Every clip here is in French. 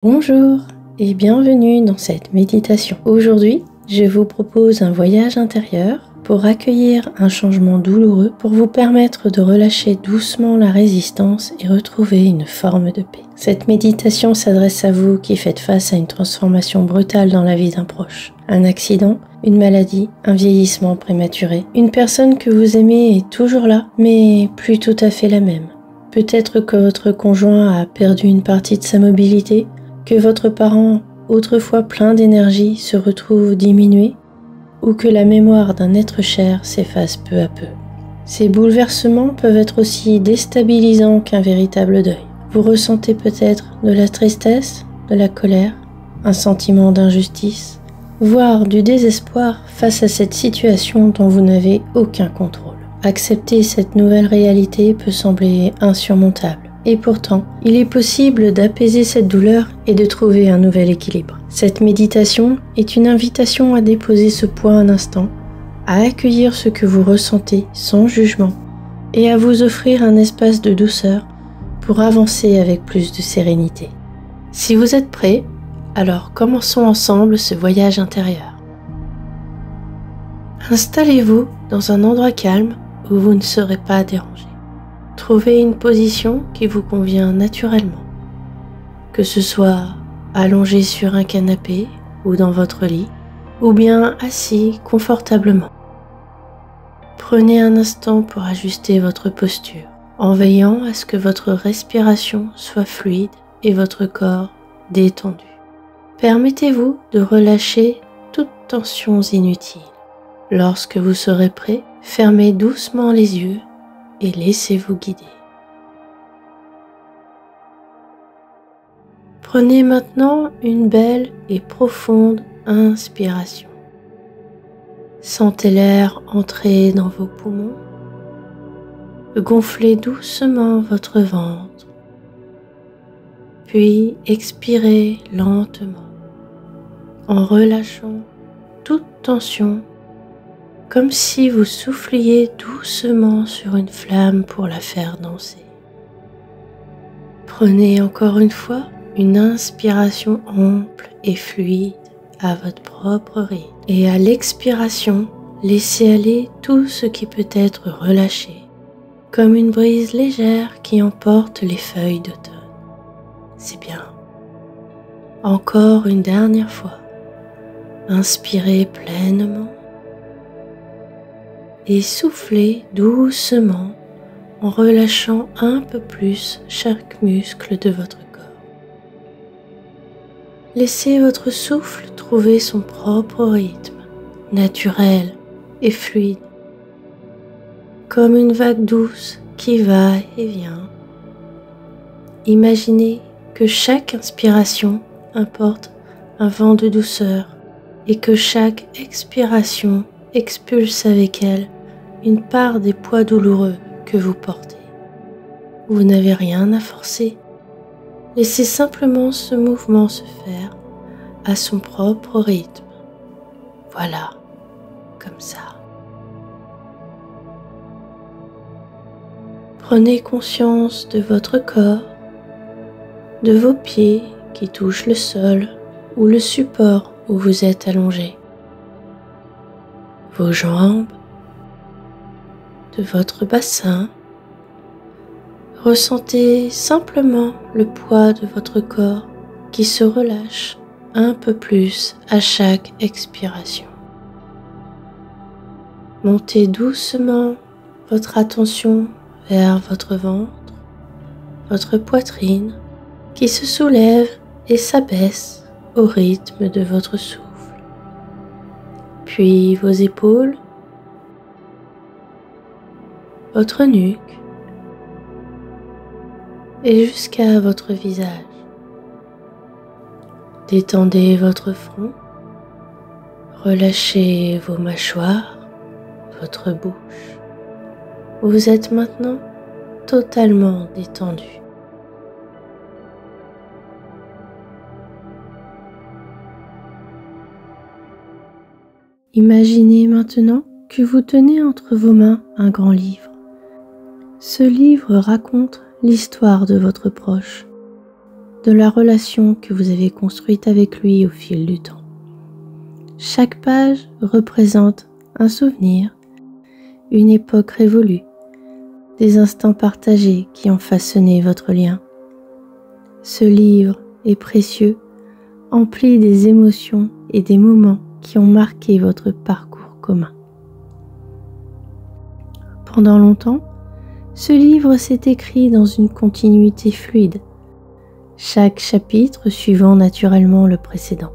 Bonjour et bienvenue dans cette méditation. Aujourd'hui, je vous propose un voyage intérieur pour accueillir un changement douloureux pour vous permettre de relâcher doucement la résistance et retrouver une forme de paix. Cette méditation s'adresse à vous qui faites face à une transformation brutale dans la vie d'un proche. Un accident, une maladie, un vieillissement prématuré. Une personne que vous aimez est toujours là, mais plus tout à fait la même. Peut-être que votre conjoint a perdu une partie de sa mobilité, que votre parent, autrefois plein d'énergie, se retrouve diminué, ou que la mémoire d'un être cher s'efface peu à peu. Ces bouleversements peuvent être aussi déstabilisants qu'un véritable deuil. Vous ressentez peut-être de la tristesse, de la colère, un sentiment d'injustice, voire du désespoir face à cette situation dont vous n'avez aucun contrôle. Accepter cette nouvelle réalité peut sembler insurmontable. Et pourtant, il est possible d'apaiser cette douleur et de trouver un nouvel équilibre. Cette méditation est une invitation à déposer ce poids un instant, à accueillir ce que vous ressentez sans jugement et à vous offrir un espace de douceur pour avancer avec plus de sérénité. Si vous êtes prêts, alors commençons ensemble ce voyage intérieur. Installez-vous dans un endroit calme où vous ne serez pas dérangé. Trouvez une position qui vous convient naturellement, que ce soit allongé sur un canapé ou dans votre lit, ou bien assis confortablement. Prenez un instant pour ajuster votre posture, en veillant à ce que votre respiration soit fluide et votre corps détendu. Permettez-vous de relâcher toutes tensions inutiles. Lorsque vous serez prêt, fermez doucement les yeux et laissez-vous guider. Prenez maintenant une belle et profonde inspiration. Sentez l'air entrer dans vos poumons. Gonflez doucement votre ventre. Puis expirez lentement en relâchant toute tension, comme si vous souffliez doucement sur une flamme pour la faire danser. Prenez encore une fois une inspiration ample et fluide à votre propre rythme. Et à l'expiration, laissez aller tout ce qui peut être relâché, comme une brise légère qui emporte les feuilles d'automne. C'est bien. Encore une dernière fois. Inspirez pleinement. Et soufflez doucement en relâchant un peu plus chaque muscle de votre corps. Laissez votre souffle trouver son propre rythme, naturel et fluide, comme une vague douce qui va et vient. Imaginez que chaque inspiration apporte un vent de douceur et que chaque expiration expulse avec elle une part des poids douloureux que vous portez. Vous n'avez rien à forcer. Laissez simplement ce mouvement se faire à son propre rythme. Voilà, comme ça. Prenez conscience de votre corps, de vos pieds qui touchent le sol ou le support où vous êtes allongé, vos jambes, de votre bassin. Ressentez simplement le poids de votre corps qui se relâche un peu plus à chaque expiration. Montez doucement votre attention vers votre ventre, votre poitrine qui se soulève et s'abaisse au rythme de votre souffle. Puis vos épaules, votre nuque et jusqu'à votre visage. Détendez votre front, relâchez vos mâchoires, votre bouche. Vous êtes maintenant totalement détendu. Imaginez maintenant que vous tenez entre vos mains un grand livre. Ce livre raconte l'histoire de votre proche. de la relation que vous avez construite avec lui au fil du temps. Chaque page représente un souvenir, une époque révolue, des instants partagés qui ont façonné votre lien. Ce livre est précieux, empli des émotions et des moments qui ont marqué votre parcours commun. Pendant longtemps, ce livre s'est écrit dans une continuité fluide, chaque chapitre suivant naturellement le précédent.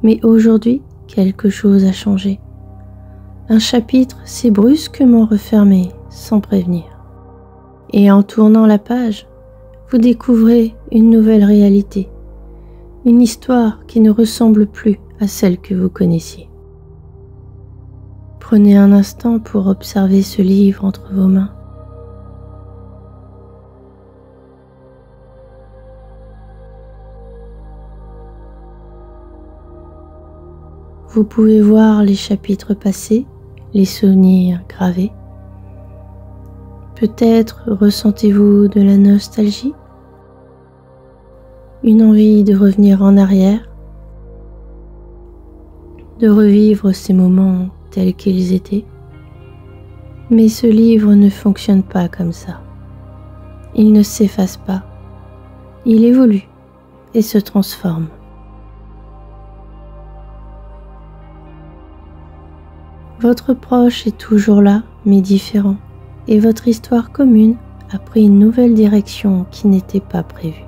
Mais aujourd'hui, quelque chose a changé. Un chapitre s'est brusquement refermé sans prévenir. Et en tournant la page, vous découvrez une nouvelle réalité, une histoire qui ne ressemble plus à celle que vous connaissiez. Prenez un instant pour observer ce livre entre vos mains. Vous pouvez voir les chapitres passés, les souvenirs gravés. Peut-être ressentez-vous de la nostalgie, une envie de revenir en arrière, de revivre ces moments tels qu'ils étaient. Mais ce livre ne fonctionne pas comme ça. Il ne s'efface pas, il évolue et se transforme. Votre proche est toujours là, mais différent, et votre histoire commune a pris une nouvelle direction qui n'était pas prévue.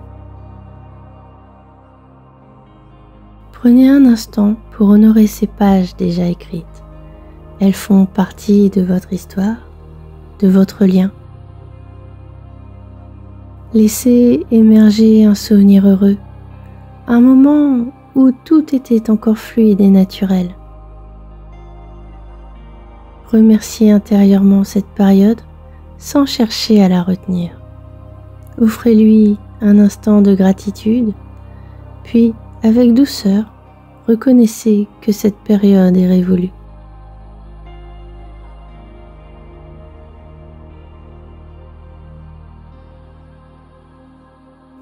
Prenez un instant pour honorer ces pages déjà écrites. Elles font partie de votre histoire, de votre lien. Laissez émerger un souvenir heureux, un moment où tout était encore fluide et naturel. Remerciez intérieurement cette période sans chercher à la retenir. Offrez-lui un instant de gratitude, puis, avec douceur, reconnaissez que cette période est révolue.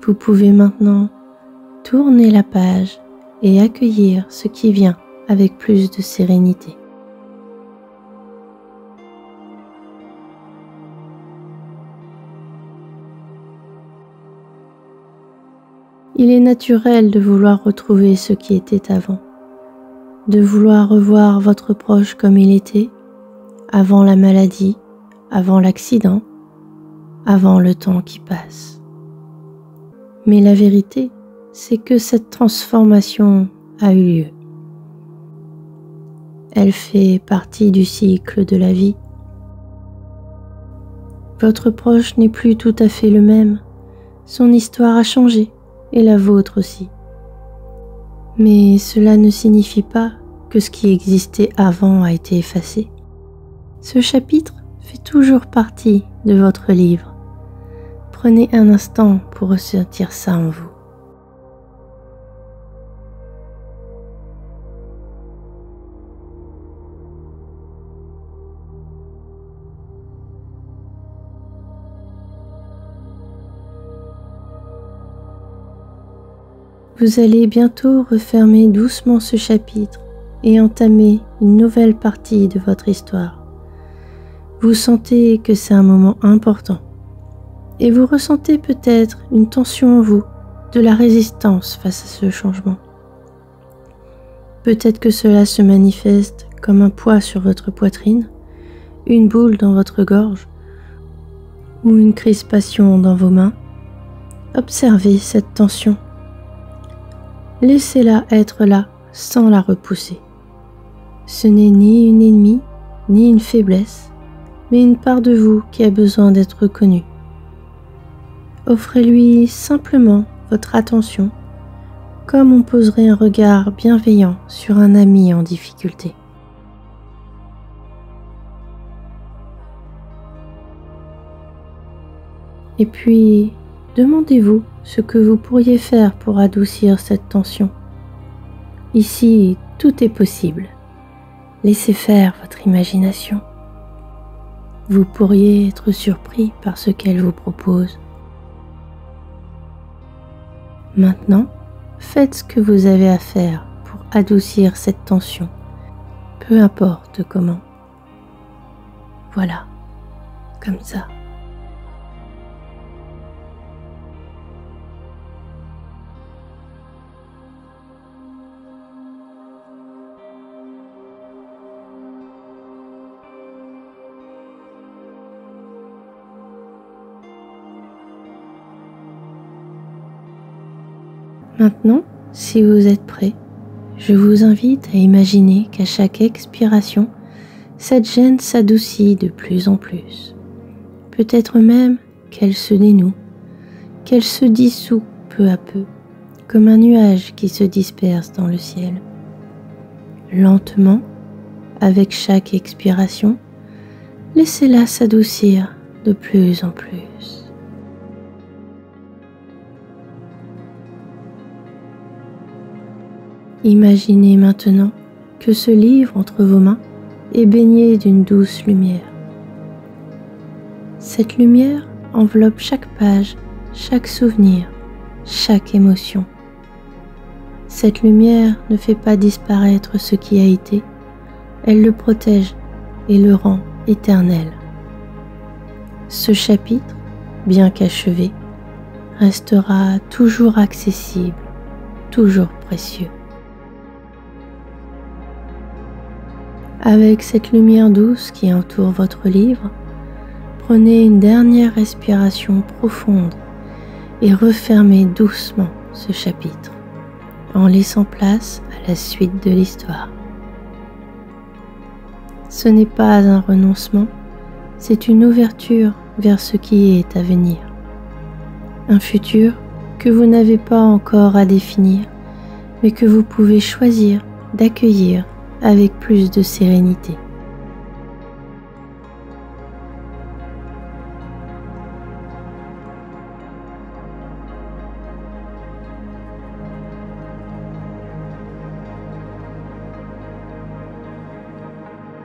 Vous pouvez maintenant tourner la page et accueillir ce qui vient avec plus de sérénité. Il est naturel de vouloir retrouver ce qui était avant, de vouloir revoir votre proche comme il était, avant la maladie, avant l'accident, avant le temps qui passe. Mais la vérité, c'est que cette transformation a eu lieu. Elle fait partie du cycle de la vie. Votre proche n'est plus tout à fait le même, son histoire a changé. Et la vôtre aussi. Mais cela ne signifie pas que ce qui existait avant a été effacé. Ce chapitre fait toujours partie de votre livre. Prenez un instant pour ressentir ça en vous. Vous allez bientôt refermer doucement ce chapitre et entamer une nouvelle partie de votre histoire. Vous sentez que c'est un moment important et vous ressentez peut-être une tension en vous, de la résistance face à ce changement. Peut-être que cela se manifeste comme un poids sur votre poitrine, une boule dans votre gorge ou une crispation dans vos mains. Observez cette tension. Laissez-la être là sans la repousser. Ce n'est ni une ennemie, ni une faiblesse, mais une part de vous qui a besoin d'être connue. Offrez-lui simplement votre attention, comme on poserait un regard bienveillant sur un ami en difficulté. Et puis, demandez-vous ce que vous pourriez faire pour adoucir cette tension. Ici, tout est possible. Laissez faire votre imagination. Vous pourriez être surpris par ce qu'elle vous propose. Maintenant, faites ce que vous avez à faire pour adoucir cette tension, peu importe comment. Voilà, comme ça. Maintenant, si vous êtes prêt, je vous invite à imaginer qu'à chaque expiration, cette gêne s'adoucit de plus en plus. Peut-être même qu'elle se dénoue, qu'elle se dissout peu à peu, comme un nuage qui se disperse dans le ciel. Lentement, avec chaque expiration, laissez-la s'adoucir de plus en plus. Imaginez maintenant que ce livre entre vos mains est baigné d'une douce lumière. Cette lumière enveloppe chaque page, chaque souvenir, chaque émotion. Cette lumière ne fait pas disparaître ce qui a été, elle le protège et le rend éternel. Ce chapitre, bien qu'achevé, restera toujours accessible, toujours précieux. Avec cette lumière douce qui entoure votre livre, prenez une dernière respiration profonde et refermez doucement ce chapitre en laissant place à la suite de l'histoire. Ce n'est pas un renoncement, c'est une ouverture vers ce qui est à venir. Un futur que vous n'avez pas encore à définir, mais que vous pouvez choisir d'accueillir avec plus de sérénité.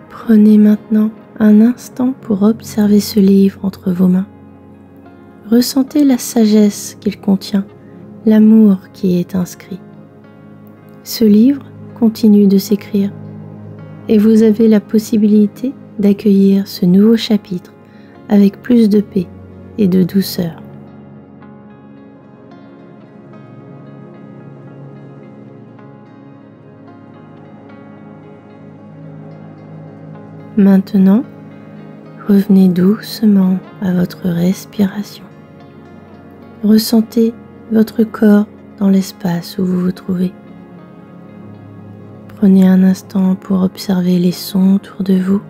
Prenez maintenant un instant pour observer ce livre entre vos mains. Ressentez la sagesse qu'il contient, l'amour qui est inscrit. Ce livre continue de s'écrire et vous avez la possibilité d'accueillir ce nouveau chapitre avec plus de paix et de douceur. Maintenant, revenez doucement à votre respiration. Ressentez votre corps dans l'espace où vous vous trouvez. Prenez un instant pour observer les sons autour de vous,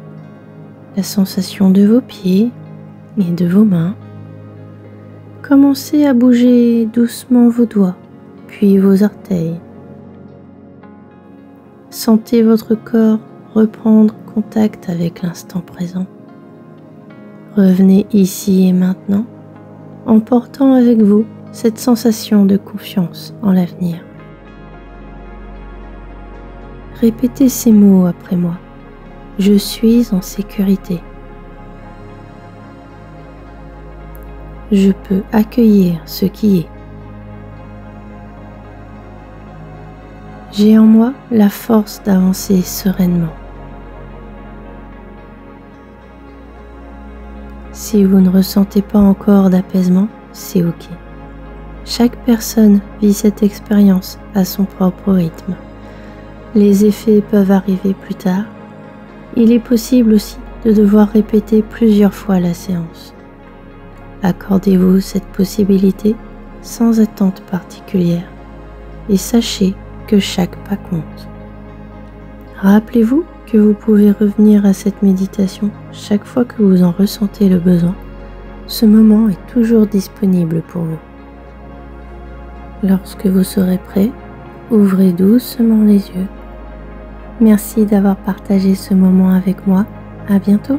la sensation de vos pieds et de vos mains. Commencez à bouger doucement vos doigts, puis vos orteils. Sentez votre corps reprendre contact avec l'instant présent. Revenez ici et maintenant, en portant avec vous cette sensation de confiance en l'avenir. Répétez ces mots après moi. Je suis en sécurité. Je peux accueillir ce qui est. J'ai en moi la force d'avancer sereinement. Si vous ne ressentez pas encore d'apaisement, c'est ok. Chaque personne vit cette expérience à son propre rythme. Les effets peuvent arriver plus tard. Il est possible aussi de devoir répéter plusieurs fois la séance. Accordez-vous cette possibilité sans attente particulière et sachez que chaque pas compte. Rappelez-vous que vous pouvez revenir à cette méditation chaque fois que vous en ressentez le besoin. Ce moment est toujours disponible pour vous. Lorsque vous serez prêt, ouvrez doucement les yeux. Merci d'avoir partagé ce moment avec moi. À bientôt.